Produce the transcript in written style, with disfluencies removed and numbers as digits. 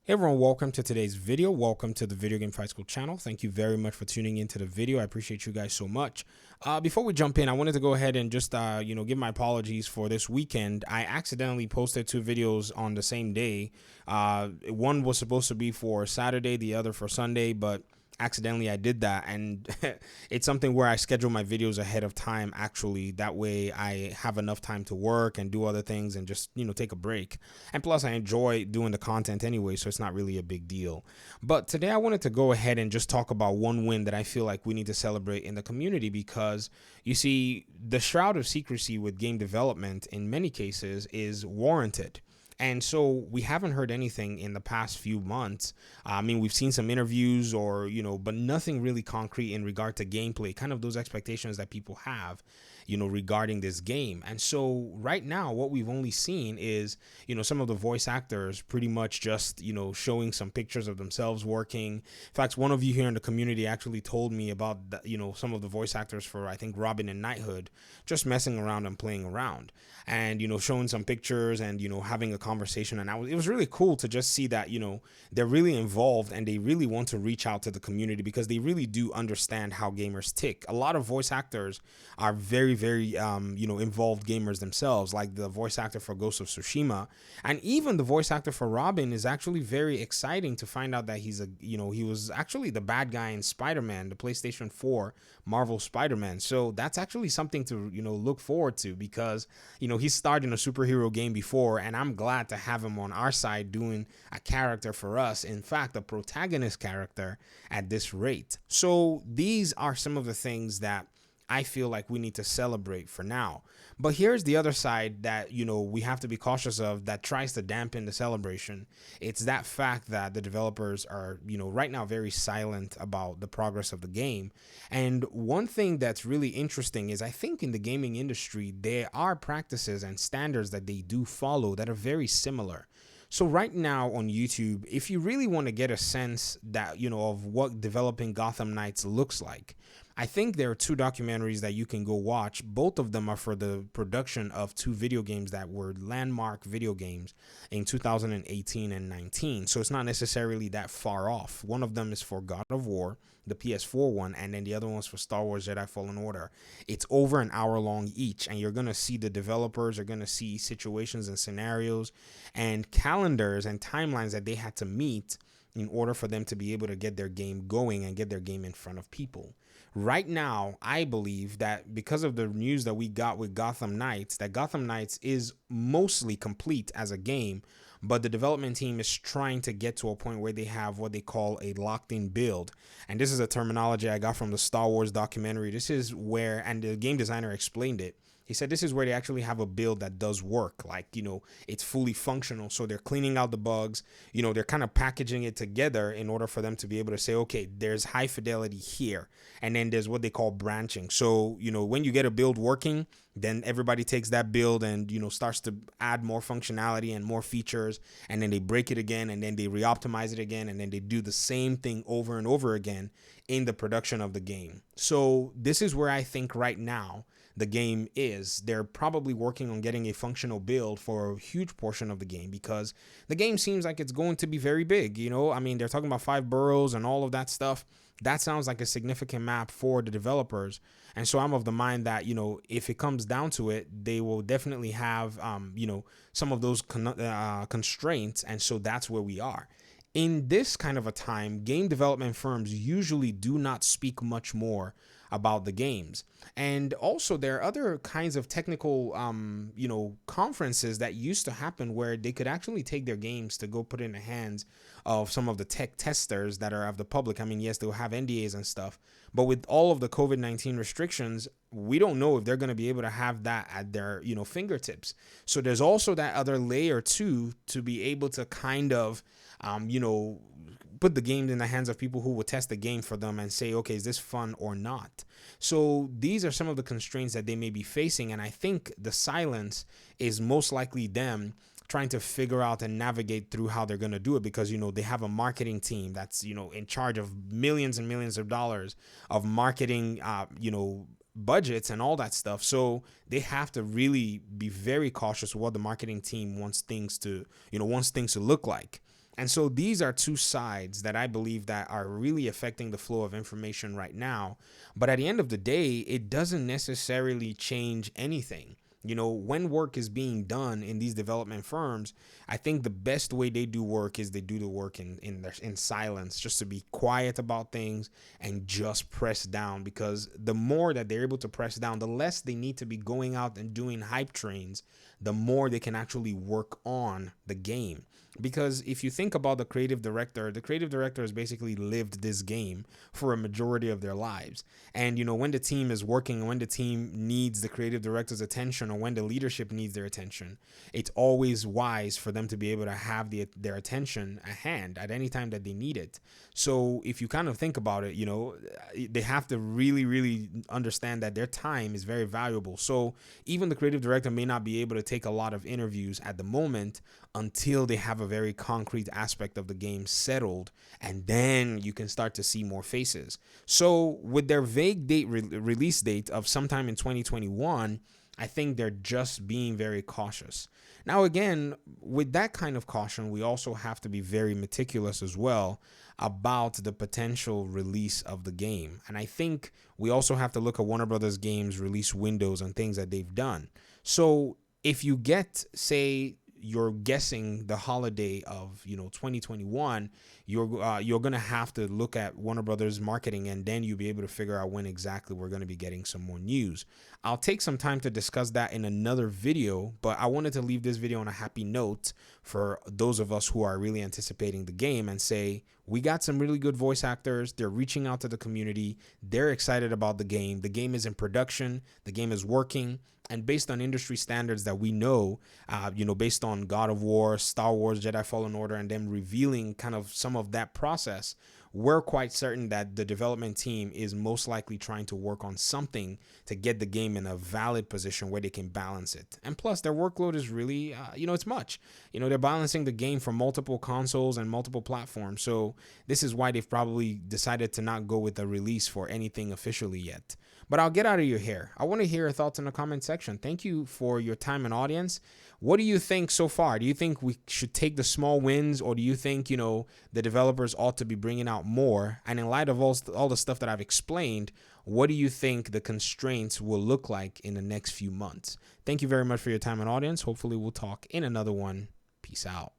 Hey everyone, welcome to today's video. Welcome to the Video Game Fight School channel. Thank you very much for tuning into the video. I appreciate you guys so much. Before we jump in, I wanted to go ahead and just give my apologies for this weekend. I accidentally posted two videos on the same day. One was supposed to be for Saturday, the other for Sunday, but accidentally I did that, and it's something where I schedule my videos ahead of time. Actually, that way I have enough time to work and do other things and just take a break. And plus I enjoy doing the content anyway, so it's not really a big deal. But today I wanted to go ahead and just talk about one win that I feel like we need to celebrate in the community, because you see, the shroud of secrecy with game development in many cases is warranted. And so we haven't heard anything in the past few months. I mean, we've seen some interviews but nothing really concrete in regard to gameplay, kind of those expectations that people have, regarding this game. And so right now, what we've only seen is, some of the voice actors pretty much just, showing some pictures of themselves working. In fact, one of you here in the community actually told me about, some of the voice actors for, I think, Robin and Knighthood, just messing around and playing around and, showing some pictures and, having a conversation. And it was really cool to just see that, they're really involved and they really want to reach out to the community, because they really do understand how gamers tick. A lot of voice actors are very, very, involved gamers themselves, like the voice actor for Ghost of Tsushima. And even the voice actor for Robin is actually very exciting to find out that he was actually the bad guy in Spider-Man, the PlayStation 4 Marvel Spider-Man. So that's actually something to, look forward to, because, he's starred in a superhero game before, and I'm glad to have him on our side doing a character for us. In fact, a protagonist character at this rate. So these are some of the things that I feel like we need to celebrate for now. But here's the other side that, we have to be cautious of, that tries to dampen the celebration. It's that fact that the developers are, right now very silent about the progress of the game. And one thing that's really interesting is, I think in the gaming industry, there are practices and standards that they do follow that are very similar. So right now on YouTube, if you really want to get a sense that, of what developing Gotham Knights looks like, I think there are two documentaries that you can go watch. Both of them are for the production of two video games that were landmark video games in 2018 and 19. So it's not necessarily that far off. One of them is for God of War, the PS4 one, and then the other one's for Star Wars Jedi Fallen Order. It's over an hour long each, and you're going to see the developers are going to see situations and scenarios and calendars and timelines that they had to meet in order for them to be able to get their game going and get their game in front of people. Right now, I believe that because of the news that we got with Gotham Knights, that Gotham Knights is mostly complete as a game, but the development team is trying to get to a point where they have what they call a locked-in build. And this is a terminology I got from the Star Wars documentary. This is where, and the game designer explained it, he said this is where they actually have a build that does work. Like, it's fully functional. So they're cleaning out the bugs. They're kind of packaging it together in order for them to be able to say, okay, there's high fidelity here. And then there's what they call branching. So, when you get a build working, then everybody takes that build and, starts to add more functionality and more features. And then they break it again, and then they re-optimize it again. And then they do the same thing over and over again in the production of the game. So this is where I think right now the game is. They're probably working on getting a functional build for a huge portion of the game, because the game seems like it's going to be very big. I mean, they're talking about 5 boroughs and all of that stuff. That sounds like a significant map for the developers. And so I'm of the mind that, if it comes down to it, they will definitely have, some of those constraints. And so that's where we are. In this kind of a time, game development firms usually do not speak much more about the games. And also there are other kinds of technical, conferences that used to happen where they could actually take their games to go put it in the hands of some of the tech testers that are of the public. I mean, yes, they'll have NDAs and stuff, but with all of the COVID-19 restrictions, we don't know if they're going to be able to have that at their, fingertips. So there's also that other layer too, to be able to kind of, put the game in the hands of people who will test the game for them and say, okay, is this fun or not? So these are some of the constraints that they may be facing. And I think the silence is most likely them trying to figure out and navigate through how they're going to do it, because, they have a marketing team that's, in charge of millions and millions of dollars of marketing, budgets and all that stuff. So they have to really be very cautious what the marketing team wants things to look like. And so these are two sides that I believe that are really affecting the flow of information right now. But at the end of the day, it doesn't necessarily change anything. When work is being done in these development firms, I think the best way they do work is they do the work in silence, just to be quiet about things and just press down. Because the more that they're able to press down, the less they need to be going out and doing hype trains, the more they can actually work on the game. Because if you think about the creative director has basically lived this game for a majority of their lives. And, when the team is working, when the team needs the creative director's attention, or when the leadership needs their attention, it's always wise for them to be able to have their attention at hand at any time that they need it. So if you kind of think about it, they have to really, really understand that their time is very valuable. So even the creative director may not be able to take a lot of interviews at the moment until they have a very concrete aspect of the game settled, and then you can start to see more faces. So with their vague release date of sometime in 2021, I think they're just being very cautious. Now, again, with that kind of caution, we also have to be very meticulous as well about the potential release of the game. And I think we also have to look at Warner Brothers Games release windows and things that they've done. So if you get, say, you're guessing the holiday of 2021, you're gonna have to look at Warner Brothers marketing, and then you'll be able to figure out when exactly we're gonna be getting some more news. I'll take some time to discuss that in another video, but I wanted to leave this video on a happy note for those of us who are really anticipating the game, and say we got some really good voice actors. They're reaching out to the community. They're excited about the game. The game is in production. The game is working. And based on industry standards that we know, based on God of War, Star Wars, Jedi Fallen Order, and them revealing kind of some of that process, we're quite certain that the development team is most likely trying to work on something to get the game in a valid position where they can balance it. And plus, their workload is really, it's much. They're balancing the game for multiple consoles and multiple platforms. So this is why they've probably decided to not go with a release for anything officially yet. But I'll get out of your hair. I want to hear your thoughts in the comment section. Thank you for your time and audience. What do you think so far? Do you think we should take the small wins, or do you think, the developers ought to be bringing out more? And in light of all the stuff that I've explained, what do you think the constraints will look like in the next few months? Thank you very much for your time and audience. Hopefully we'll talk in another one. Peace out.